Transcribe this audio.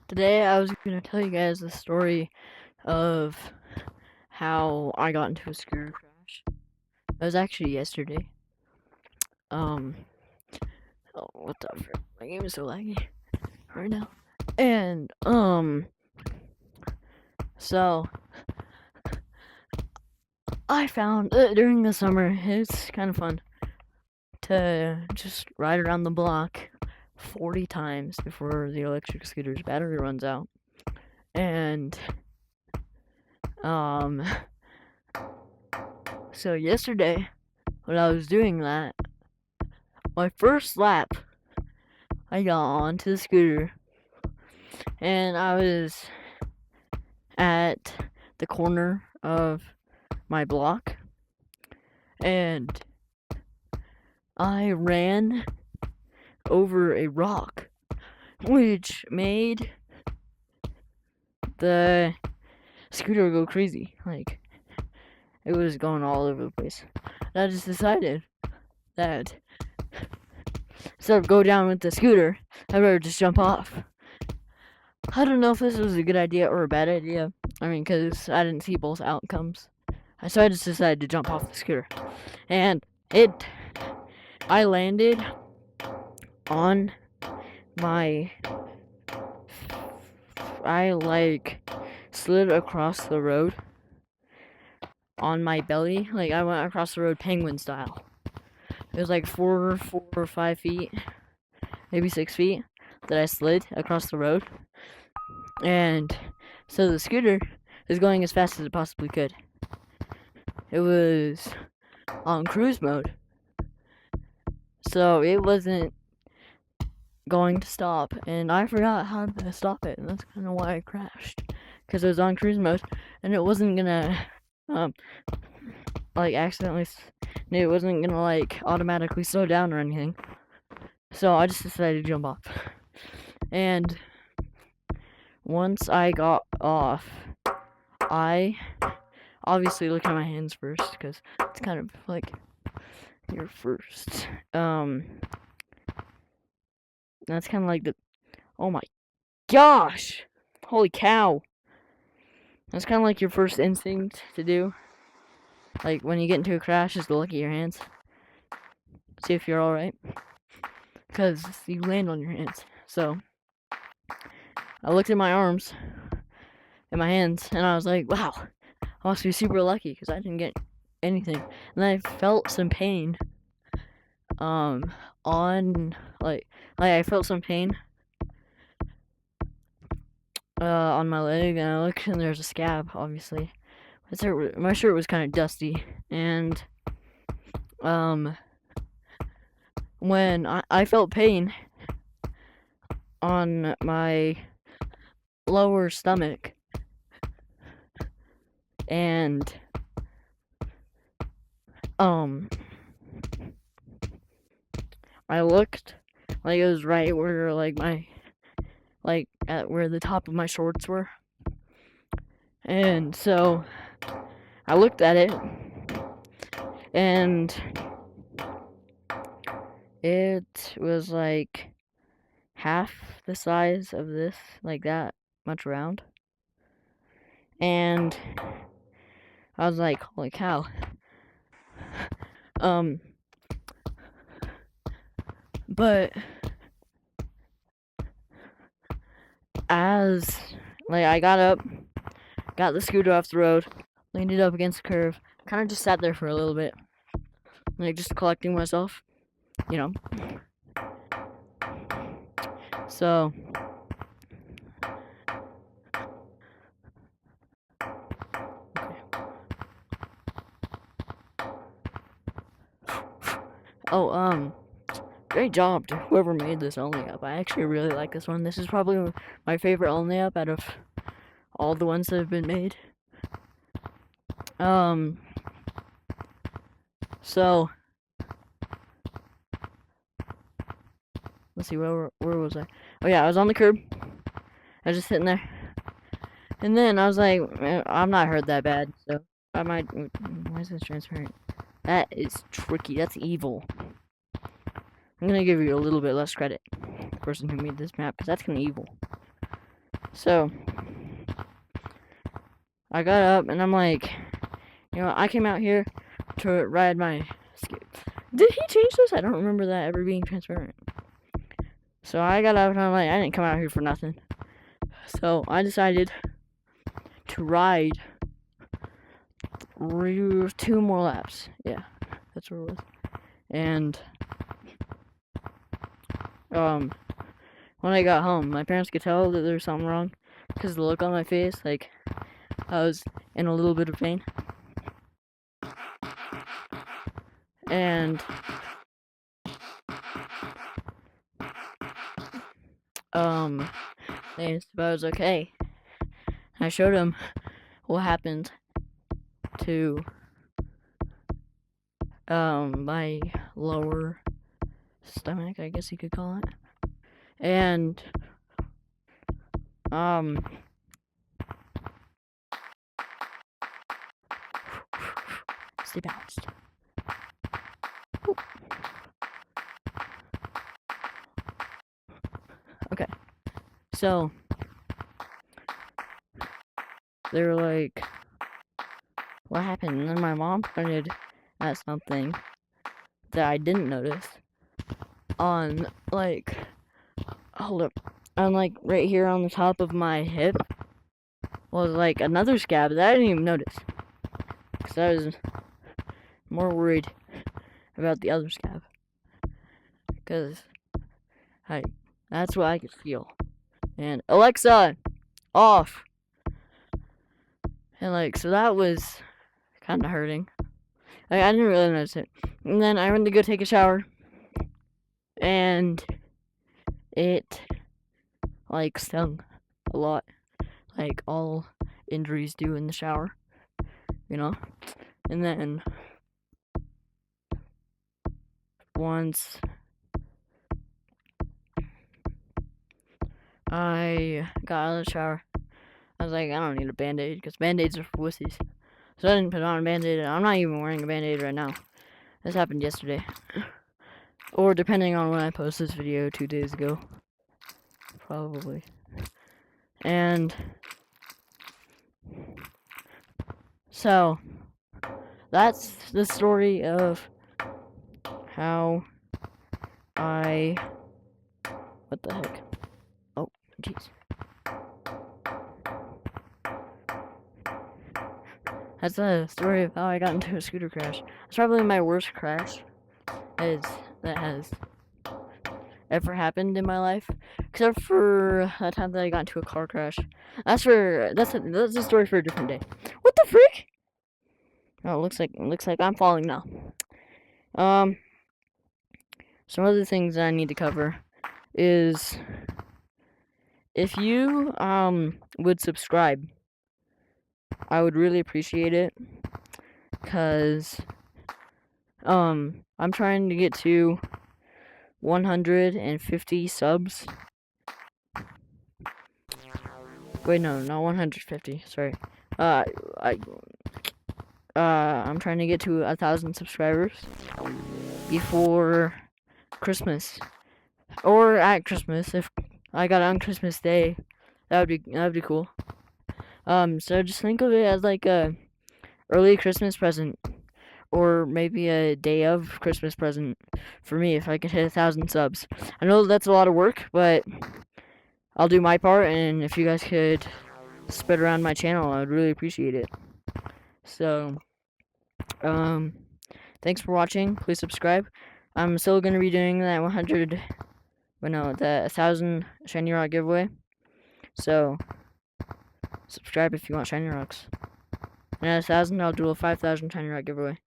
Today I was gonna tell you guys the story of how I got into a scooter crash. It was actually yesterday. Um, oh, what the frick? My game is so laggy right now. And so I found during the summer it's kind of fun to just ride around the block 40 times before the electric scooter's battery runs out. And um, so yesterday when I was doing that, my first lap, I got onto the scooter and I was at the corner of my block and I ran over a rock, which made the scooter go crazy. Like, it was going all over the place. And I just decided that instead of go down with the scooter, I'd rather just jump off. I don't know if this was a good idea or a bad idea. I mean, because I didn't see both outcomes. So I just decided to jump off the scooter. And I landed on my, I slid across the road on my belly. Like, I went across the road penguin style. It was like 4 or 5 feet, maybe 6 feet that I slid across the road. And so the scooter is going as fast as it possibly could. It was on cruise mode, so it wasn't going to stop, and I forgot how to stop it, and that's kind of why I crashed, because it was on cruise mode, and it wasn't gonna, accidentally, it wasn't gonna, automatically slow down or anything, so I just decided to jump off, and once I got off, I obviously looked at my hands first, because it's kind of like your first, that's kind of like oh my gosh, holy cow, that's kind of like your first instinct to do, like when you get into a crash, is to look at your hands, see if you're alright, because you land on your hands. So I looked at my arms and my hands, and I was like, wow, I must be super lucky because I didn't get anything. And then I felt some pain on I felt some pain on my leg, and I looked and there's a scab, obviously. My shirt was kind of dusty, and when I felt pain on my lower stomach, and I looked, like it was right where at where the top of my shorts were, and so I looked at it, and it was like half the size of this, like that much round, and I was like, holy cow. But as I got up, got the scooter off the road, leaned it up against the curve, kind of just sat there for a little bit, just collecting myself, you know. So great job to whoever made this Only Up. I actually really like this one. This is probably my favorite Only Up out of all the ones that have been made. So let's see, where was I? Oh yeah, I was on the curb. I was just sitting there, and then I was like, I'm not hurt that bad, so I might. Why is this transparent? That is tricky. That's evil. I'm gonna give you a little bit less credit, the person who made this map, because that's kind of evil. So I got up and I'm like, I came out here to ride my skate. Did he change this? I don't remember that ever being transparent. So I got up and I'm like, I didn't come out here for nothing. So I decided to ride 2 more laps. Yeah, that's what it was. And when I got home, my parents could tell that there was something wrong because of the look on my face, like I was in a little bit of pain. And they asked if I was okay. I showed them what happened to my lower stomach, I guess you could call it. And stay balanced. Okay, so they were like, what happened? And then my mom pointed at something that I didn't notice on, like, hold up, on, like, right here on the top of my hip was, like, another scab that I didn't even notice. Because I was more worried about the other scab. Because, that's what I could feel. And, Alexa, off! And, like, so that was kind of hurting. I didn't really notice it. And then I went to go take a shower. And it, like, stung a lot. Like all injuries do in the shower. And then once I got out of the shower, I was like, I don't need a band-aid because band-aids are for wussies. So I didn't put on a band-aid. I'm not even wearing a band-aid right now. This happened yesterday. Or depending on when I post this video, 2 days ago. Probably. And so that's the story of how what the heck? Oh, jeez. That's the story of how I got into a scooter crash. It's probably my worst crash that has ever happened in my life, except for a time that I got into a car crash. That's a story for a different day. What the frick? Oh, it looks like I'm falling now. Some other things that I need to cover is if you would subscribe, I would really appreciate it, cause I'm trying to get to 150 subs. Wait, no, not 150. Sorry. I'm trying to get to 1,000 subscribers before Christmas, or at Christmas. If I got it on Christmas Day, that would be cool. So just think of it as like a early Christmas present, or maybe a day of Christmas present for me if I could hit 1,000 subs. I know that's a lot of work, but I'll do my part, and if you guys could spread around my channel, I would really appreciate it. So, thanks for watching. Please subscribe. I'm still gonna be doing that 1,000 shiny rock giveaway. So, subscribe if you want shiny rocks. And at 1,000, I'll do a 5,000 shiny rock giveaway.